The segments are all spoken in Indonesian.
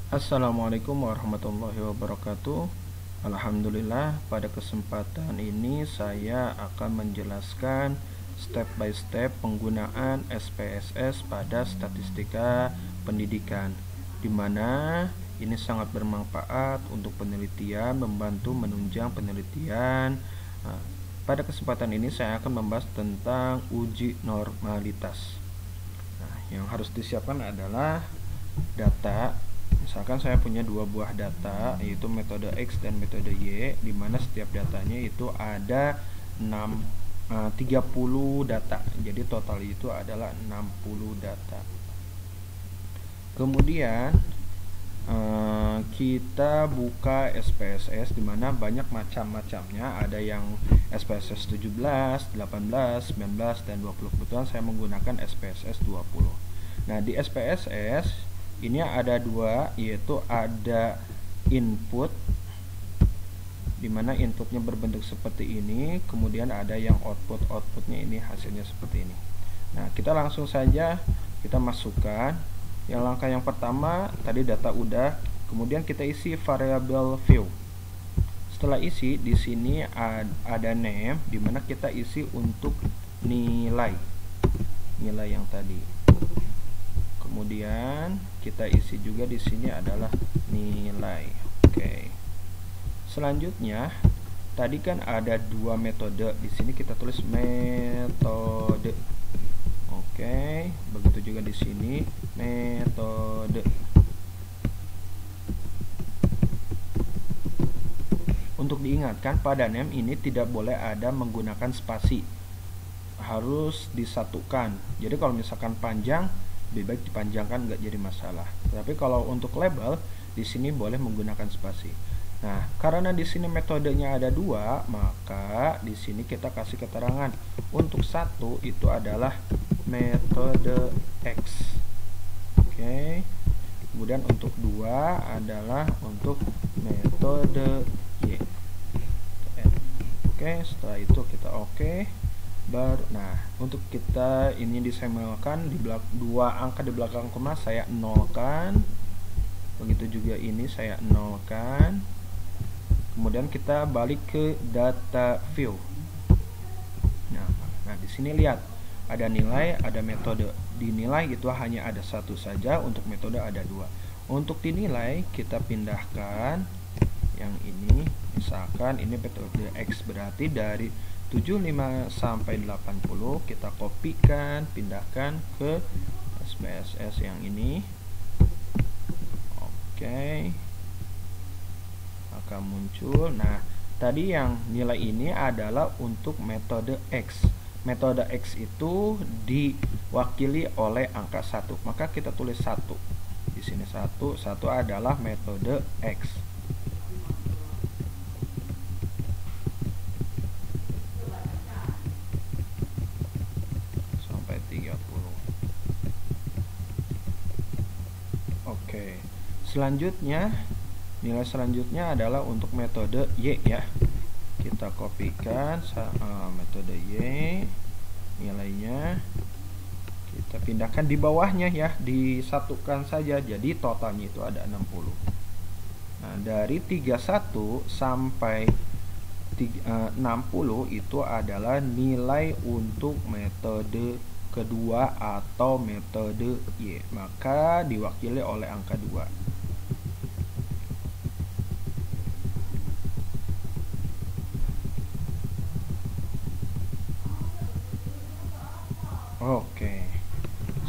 Assalamualaikum warahmatullahi wabarakatuh. Alhamdulillah, pada kesempatan ini saya akan menjelaskan step by step penggunaan SPSS pada statistika pendidikan, di mana ini sangat bermanfaat untuk penelitian, membantu menunjang penelitian. Nah, pada kesempatan ini saya akan membahas tentang uji normalitas. Nah, yang harus disiapkan adalah data. Misalkan saya punya dua buah data, yaitu metode X dan metode Y, di mana setiap datanya itu ada 30 data. Jadi total itu adalah 60 data. Kemudian kita buka SPSS, di mana banyak macam-macamnya. Ada yang SPSS 17, 18, 19, dan 20. Kebetulan saya menggunakan SPSS 20. Nah, di SPSS ini ada dua, yaitu ada input, dimana inputnya berbentuk seperti ini, kemudian ada yang outputnya ini hasilnya seperti ini. Nah, kita langsung saja kita masukkan. Yang langkah yang pertama tadi data udah, kemudian kita isi variabel view. Setelah isi, di sini ada name, dimana kita isi untuk nilai yang tadi. Kemudian kita isi juga di sini adalah nilai. Oke. Selanjutnya, tadi kan ada dua metode. Di sini kita tulis metode. Oke, begitu juga di sini metode. Untuk diingatkan, pada name ini tidak boleh ada menggunakan spasi. Harus disatukan. Jadi kalau misalkan panjang, lebih baik dipanjangkan, nggak jadi masalah. Tapi kalau untuk label, di sini boleh menggunakan spasi. Nah, karena di sini metodenya ada dua, maka di sini kita kasih keterangan. Untuk satu itu adalah metode X. Oke. Kemudian untuk dua adalah untuk metode Y. Oke, setelah itu kita oke. Nah, untuk kita ini disampelkan di dua angka di belakang koma saya nolkan. Begitu juga ini saya nolkan. Kemudian kita balik ke data view. Nah, di sini lihat ada nilai, ada metode. Di nilai itu hanya ada satu saja, untuk metode ada dua. Untuk dinilai kita pindahkan yang ini, misalkan ini metode X, berarti dari 75 sampai 80 kita kopikan, pindahkan ke SPSS yang ini. Oke. Maka muncul. Nah, tadi yang nilai ini adalah untuk metode X. Metode X itu diwakili oleh angka 1. Maka kita tulis 1. Di sini 1 adalah metode X. Oke. Selanjutnya, nilai selanjutnya adalah untuk metode Y ya. Kita kopikan metode Y, nilainya kita pindahkan di bawahnya ya, disatukan saja. Jadi totalnya itu ada 60. Nah, dari 31 sampai 60 itu adalah nilai untuk metode kedua atau metode Y, maka diwakili oleh angka 2. Oke,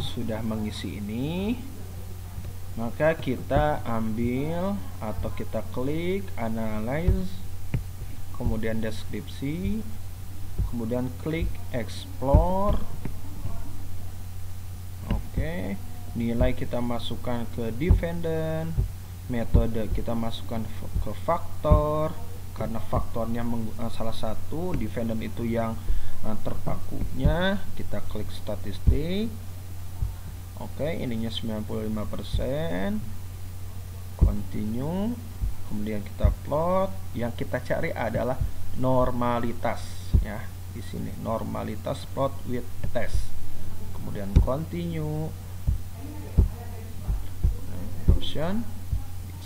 sudah mengisi ini, maka kita ambil atau kita klik analyze, kemudian deskripsi, kemudian klik explore. Oke, nilai kita masukkan ke dependent, metode kita masukkan ke faktor, karena faktornya salah satu, dependent itu yang terpakunya, kita klik statistik. Oke, ininya 95%. Continue. Kemudian kita plot. Yang kita cari adalah normalitas ya. Di sini normalitas plot with test. Kemudian continue. Option.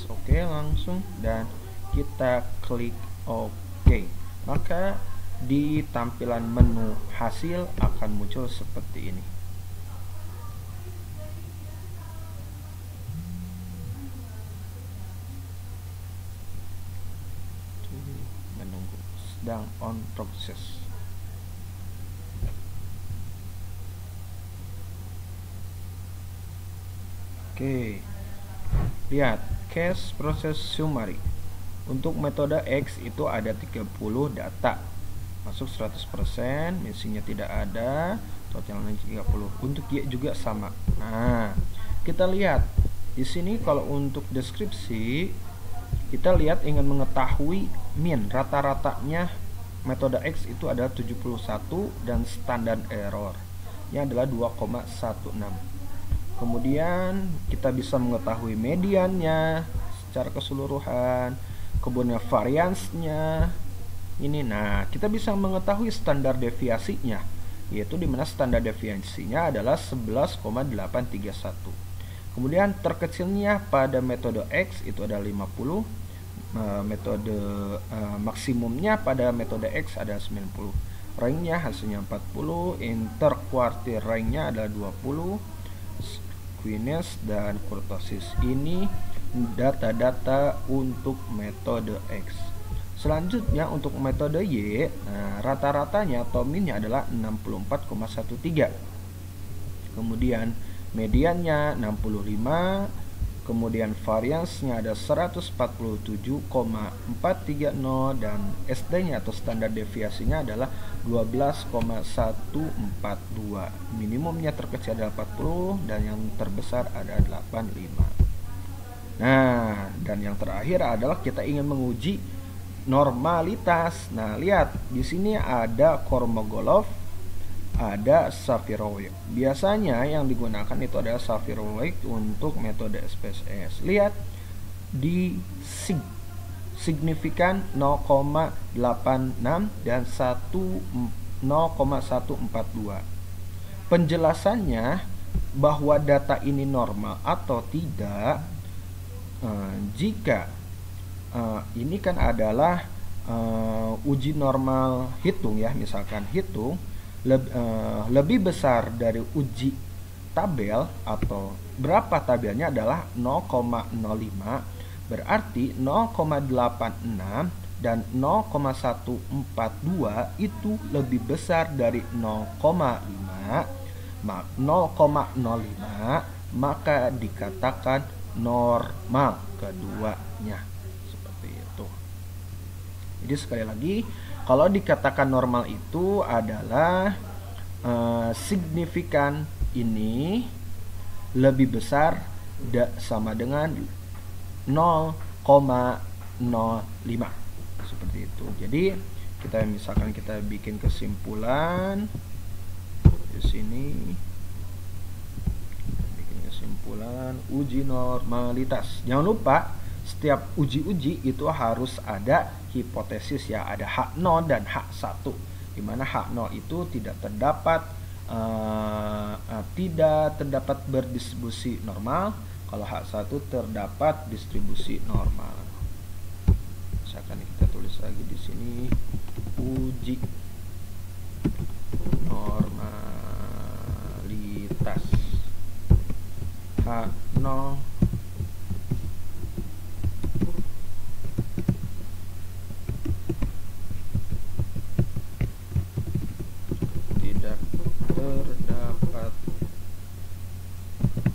Oke, langsung, dan kita klik OK. Maka di tampilan menu hasil akan muncul seperti ini. Menunggu, sedang on process. Oke, lihat cache proses summary. Untuk metode X itu ada 30 data, masuk 100%, misinya tidak ada, totalnya 30. Untuk Y juga sama. Nah, kita lihat di sini kalau untuk deskripsi, kita lihat ingin mengetahui min rata-ratanya metode X itu adalah 71 dan standar errornya adalah 2,16. Kemudian kita bisa mengetahui mediannya secara keseluruhan, kemudian variansnya ini. Nah, kita bisa mengetahui standar deviasinya, yaitu dimana standar deviasinya adalah 11,831. Kemudian terkecilnya pada metode X itu ada 50, metode maksimumnya pada metode X ada 90, ranknya hasilnya 40, interquartile ranknya adalah 20, Quinness dan kurtosis. Ini data-data untuk metode X. Selanjutnya untuk metode Y, nah, rata-ratanya atau minnya adalah 64,13. Kemudian mediannya 65, kemudian variansnya ada 147,430 dan SD-nya atau standar deviasinya adalah 12,142. Minimumnya terkecil adalah 40 dan yang terbesar ada 85. Nah, dan yang terakhir adalah kita ingin menguji normalitas. Nah, lihat di sini ada Kolmogorov, ada Safirovic. Biasanya yang digunakan itu adalah Safirovic untuk metode SPSS. Lihat di signifikan 0,86 dan 0,142. Penjelasannya bahwa data ini normal atau tidak, jika ini kan adalah uji normal hitung ya, misalkan hitung lebih besar dari uji tabel atau berapa tabelnya adalah 0,05, berarti 0,86 dan 0,142 itu lebih besar dari 0,05, maka dikatakan normal keduanya. Seperti itu. Jadi sekali lagi, kalau dikatakan normal itu adalah signifikan ini lebih besar sama dengan 0,05. Seperti itu. Jadi kita misalkan kita bikin kesimpulan di sini, bikin kesimpulan uji normalitas. Jangan lupa setiap uji-uji itu harus ada hipotesis ya, ada H0 dan H1, dimana H0 itu tidak terdapat berdistribusi normal, kalau H1 terdapat distribusi normal. Misalkan kita tulis lagi di sini uji normalitas H0 terdapat,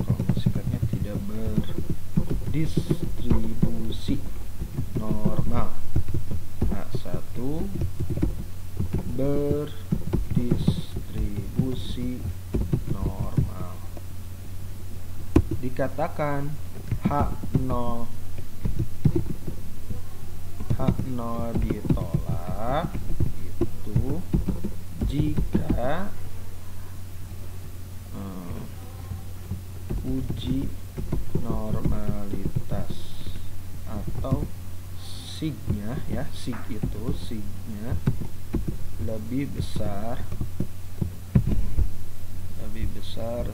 kalau sikatnya tidak berdistribusi normal, H1 berdistribusi normal, dikatakan H0 ditolak itu jika uji normalitas atau signya ya, sig itu signya lebih besar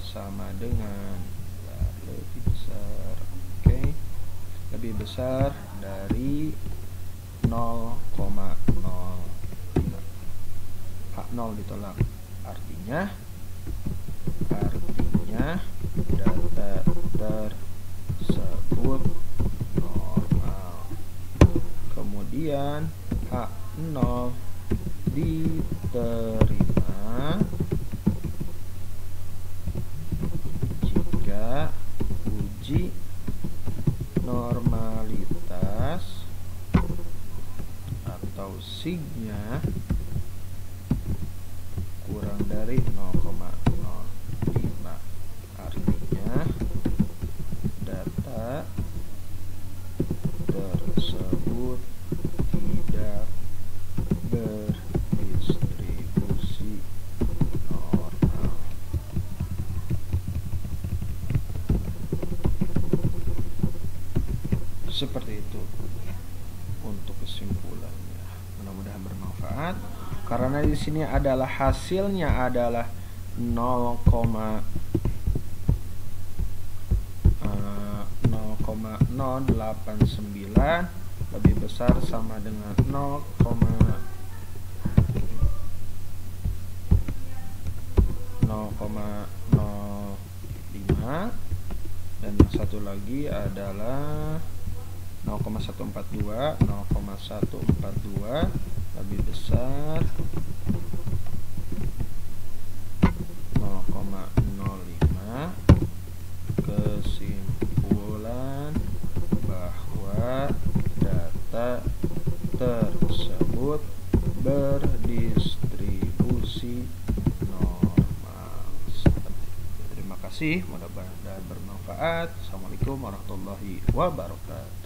sama dengan lebih besar, oke, lebih besar dari 0,05. H0 ditolak. Artinya data tersebut normal. Kemudian H0 diterima jika uji normalitas atau signya kurang dari 0,05. Artinya data tersebut tidak berdistribusi normal. Seperti itu untuk kesimpulannya. Mudah-mudahan bermanfaat. Karena di sini adalah hasilnya adalah 0,089 lebih besar sama dengan 0,05, dan yang satu lagi adalah 0,142 lebih besar 0,05. Kesimpulan bahwa data tersebut berdistribusi normal. Terima kasih, mudah-mudahan bermanfaat. Assalamualaikum warahmatullahi wabarakatuh.